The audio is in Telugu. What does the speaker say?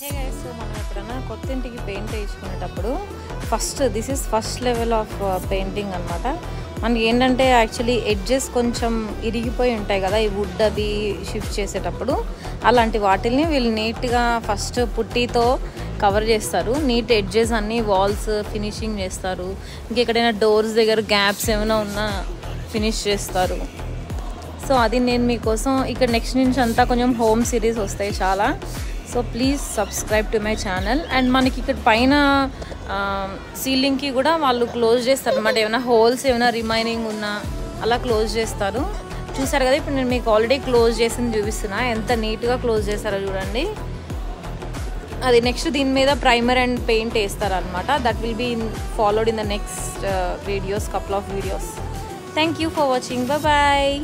హే గైస్, సో మనం ఎప్పుడైనా కొత్త ఇంటికి పెయింట్ వేయించుకునేటప్పుడు this is first level of painting అనమాట. మనకి ఏంటంటే యాక్చువల్లీ ఎడ్జెస్ కొంచెం ఇరిగిపోయి ఉంటాయి కదా, ఈ వుడ్ అవి షిఫ్ట్ చేసేటప్పుడు. అలాంటి వాటిల్ని వీళ్ళు నీట్గా ఫస్ట్ పుట్టీతో కవర్ చేస్తారు. నీట్ ఎడ్జెస్ అన్నీ వాల్స్ ఫినిషింగ్ చేస్తారు. ఇంకెక్కడైనా డోర్స్ దగ్గర గ్యాప్స్ ఏమైనా ఉన్నా ఫినిష్ చేస్తారు. సో అది నేను మీకోసం ఇక్కడ నెక్స్ట్ నుంచి అంతా కొంచెం హోమ్ సిరీస్ వస్తాయి చాలా. So please subscribe to my channel. And మనకి ఇక్కడ పైన సీలింగ్కి కూడా వాళ్ళు క్లోజ్ చేస్తారు అన్నమాట. ఏమైనా హోల్స్ ఏమైనా రిమైనింగ్ ఉన్నా అలా క్లోజ్ చేస్తారు. చూసారు కదా, ఇప్పుడు నేను మీకు ఆల్రెడీ క్లోజ్ చేసింది చూపిస్తున్నా. ఎంత నీట్గా క్లోజ్ చేస్తారో చూడండి. అది నెక్స్ట్ దీని మీద ప్రైమర్ అండ్ పెయింట్ వేస్తారనమాట. That will be followed in the next videos, couple of videos. Thank you for watching. Bye bye.